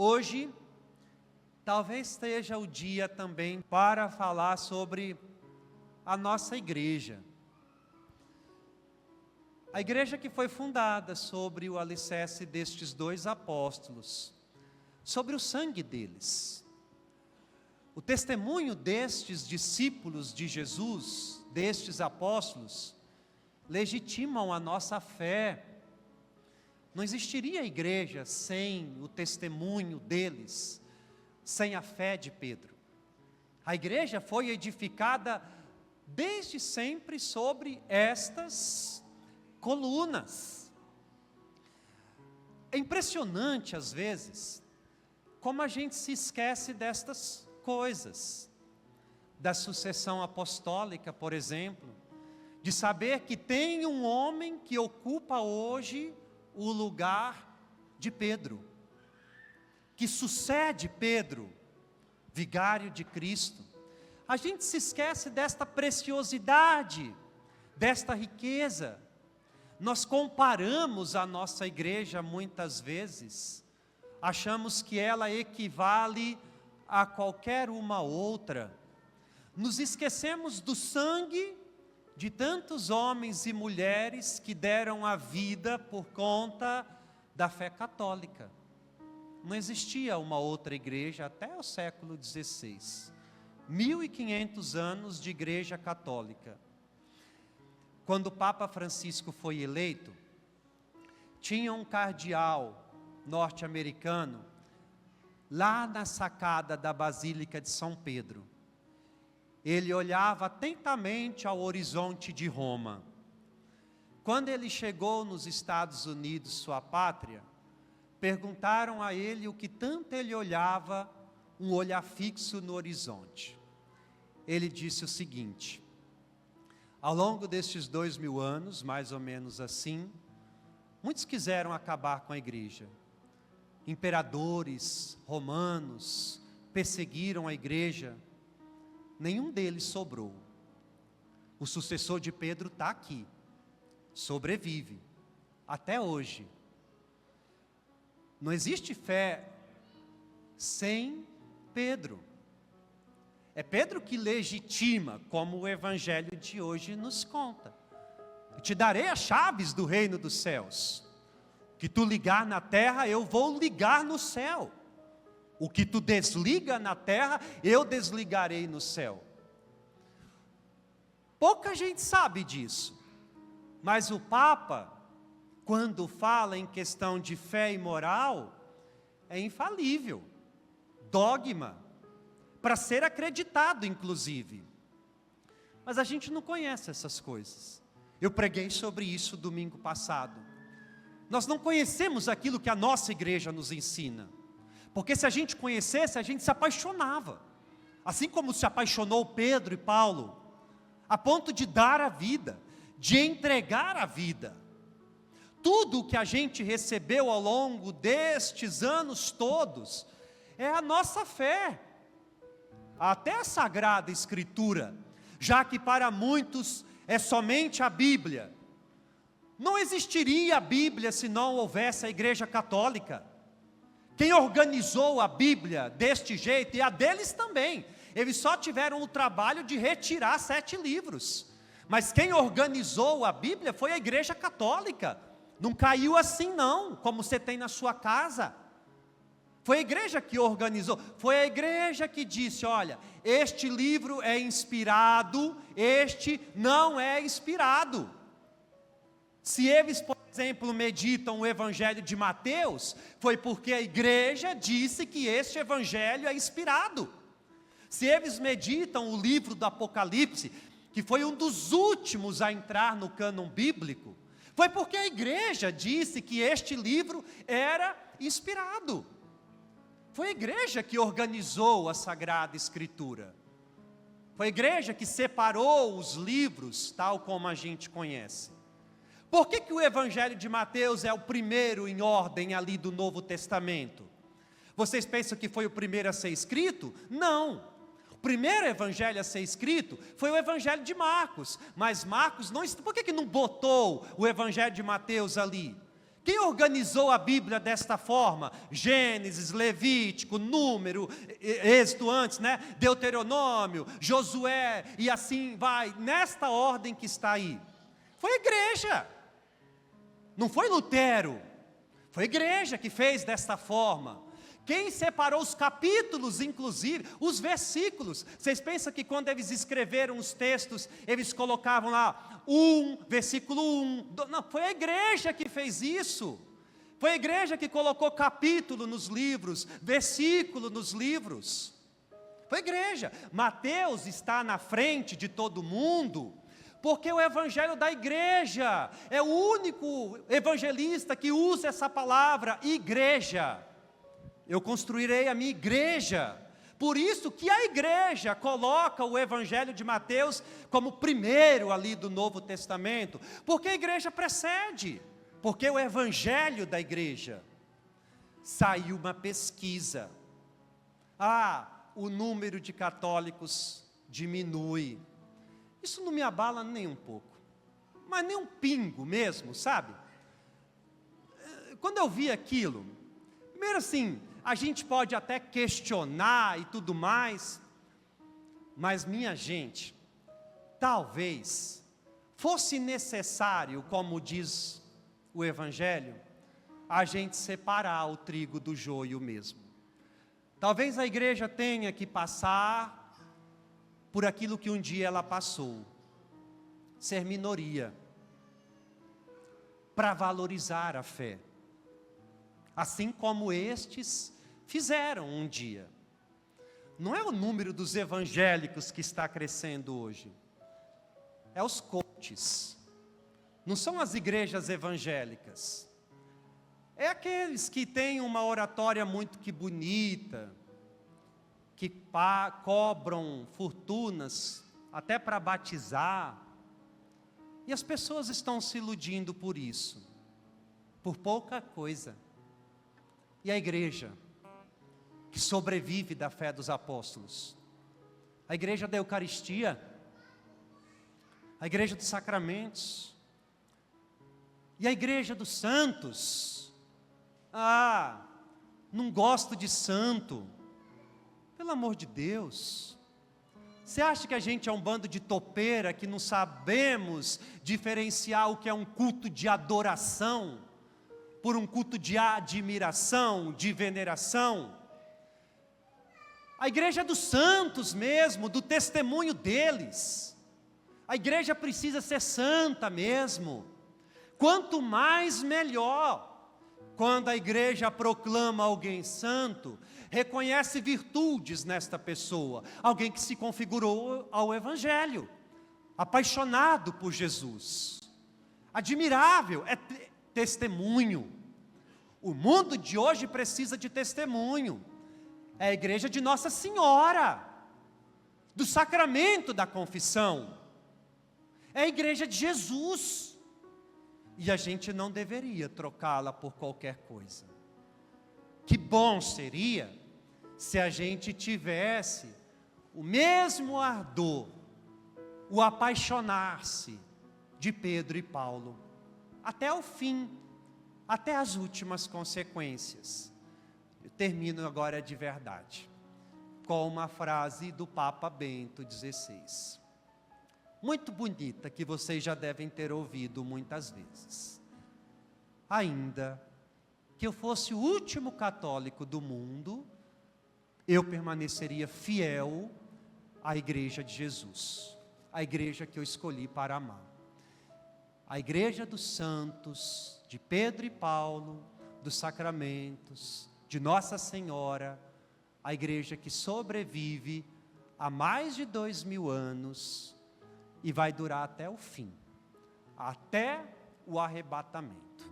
Hoje, talvez seja o dia também para falar sobre a nossa igreja. A igreja que foi fundada sobre o alicerce destes dois apóstolos, sobre o sangue deles. O testemunho destes discípulos de Jesus, destes apóstolos, legitimam a nossa fé. Não existiria igreja sem o testemunho deles, sem a fé de Pedro. A igreja foi edificada desde sempre sobre estas colunas. É impressionante às vezes, como a gente se esquece destas coisas, da sucessão apostólica, por exemplo, de saber que tem um homem que ocupa hoje o lugar de Pedro, que sucede Pedro, vigário de Cristo. A gente se esquece desta preciosidade, desta riqueza. Nós comparamos a nossa igreja muitas vezes, achamos que ela equivale a qualquer uma outra. Nos esquecemos do sangue de tantos homens e mulheres que deram a vida por conta da fé católica. Não existia uma outra igreja até o século XVI. 1500 anos de igreja católica. Quando o Papa Francisco foi eleito, tinha um cardeal norte-americano lá na sacada da Basílica de São Pedro. Ele olhava atentamente ao horizonte de Roma. Quando ele chegou nos Estados Unidos, sua pátria, perguntaram a ele o que tanto ele olhava, um olhar fixo no horizonte. Ele disse o seguinte: ao longo destes 2000 anos, mais ou menos assim, muitos quiseram acabar com a igreja. Imperadores romanos perseguiram a igreja. Nenhum deles sobrou. O sucessor de Pedro está aqui, sobrevive, até hoje. Não existe fé sem Pedro. É Pedro que legitima, como o evangelho de hoje nos conta. Eu te darei as chaves do reino dos céus. O que tu ligar na terra, eu vou ligar no céu. O que tu desliga na terra, eu desligarei no céu. Pouca gente sabe disso. Mas o Papa, quando fala em questão de fé e moral, é infalível. Dogma. Para ser acreditado, inclusive. Mas a gente não conhece essas coisas. Eu preguei sobre isso domingo passado. Nós não conhecemos aquilo que a nossa igreja nos ensina. Porque se a gente conhecesse, a gente se apaixonava. Assim como se apaixonou Pedro e Paulo, a ponto de dar a vida, de entregar a vida. Tudo o que a gente recebeu ao longo destes anos todos, é a nossa fé. Até a Sagrada Escritura, já que para muitos é somente a Bíblia. Não existiria a Bíblia se não houvesse a Igreja Católica. Quem organizou a Bíblia deste jeito, e a deles também, eles só tiveram o trabalho de retirar 7 livros. Mas quem organizou a Bíblia foi a Igreja Católica. Não caiu assim não, como você tem na sua casa. Foi a igreja que organizou, foi a igreja que disse: olha, este livro é inspirado, este não é inspirado. Se eles, por exemplo, meditam o evangelho de Mateus, foi porque a igreja disse que este evangelho é inspirado. Se eles meditam o livro do Apocalipse, que foi um dos últimos a entrar no cânon bíblico, foi porque a igreja disse que este livro era inspirado. Foi a igreja que organizou a Sagrada Escritura. Foi a igreja que separou os livros, tal como a gente conhece. Por que o Evangelho de Mateus é o primeiro em ordem ali do Novo Testamento? Vocês pensam que foi o primeiro a ser escrito? Não. O primeiro evangelho a ser escrito foi o Evangelho de Marcos. Mas Marcos não... Por que não botou o Evangelho de Mateus ali? Quem organizou a Bíblia desta forma? Gênesis, Levítico, Número, Êxodo antes, né? Deuteronômio, Josué, e assim vai, nesta ordem que está aí. Foi a igreja, não foi Lutero, foi a igreja que fez desta forma. Quem separou os capítulos, inclusive, os versículos? Vocês pensam que quando eles escreveram os textos, eles colocavam lá, versículo 1, não, foi a igreja que fez isso. Foi a igreja que colocou capítulo nos livros, versículo nos livros. Foi a igreja. Mateus está na frente de todo mundo, porque o evangelho da igreja é o único evangelista que usa essa palavra, igreja. Eu construirei a minha igreja. Por isso que a igreja coloca o evangelho de Mateus como primeiro ali do Novo Testamento, porque a igreja precede, porque o evangelho da igreja. Saiu uma pesquisa, o número de católicos diminui. Isso não me abala nem um pouco, mas nem um pingo mesmo, sabe? Quando eu vi aquilo, primeiro assim, a gente pode até questionar e tudo mais, mas minha gente, talvez fosse necessário, como diz o Evangelho, a gente separar o trigo do joio mesmo. Talvez a igreja tenha que passar por aquilo que um dia ela passou, ser minoria, para valorizar a fé, assim como estes fizeram um dia. Não é o número dos evangélicos que está crescendo hoje, é os coaches, não são as igrejas evangélicas, é aqueles que têm uma oratória muito que bonita, que cobram fortunas até para batizar, e as pessoas estão se iludindo por isso, por pouca coisa. E a igreja, que sobrevive da fé dos apóstolos, a igreja da Eucaristia, a igreja dos sacramentos, e a igreja dos santos. Não gosto de santo, pelo amor de Deus. Você acha que a gente é um bando de topeira, que não sabemos diferenciar o que é um culto de adoração, por um culto de admiração, de veneração? A igreja dos santos mesmo, do testemunho deles. A igreja precisa ser santa mesmo. Quanto mais, melhor. Quando a igreja proclama alguém santo, reconhece virtudes nesta pessoa. Alguém que se configurou ao Evangelho, apaixonado por Jesus. Admirável, é testemunho. O mundo de hoje precisa de testemunho. É a igreja de Nossa Senhora, do sacramento da confissão. É a igreja de Jesus. E a gente não deveria trocá-la por qualquer coisa. Que bom seria se a gente tivesse o mesmo ardor, o apaixonar-se de Pedro e Paulo, até o fim, até as últimas consequências. Eu termino agora de verdade, com uma frase do Papa Bento XVI. Muito bonita, que vocês já devem ter ouvido muitas vezes. Ainda que eu fosse o último católico do mundo, eu permaneceria fiel à igreja de Jesus, a igreja que eu escolhi para amar. A igreja dos santos, de Pedro e Paulo, dos sacramentos, de Nossa Senhora, a igreja que sobrevive há mais de 2000 anos, e vai durar até o fim, até o arrebatamento.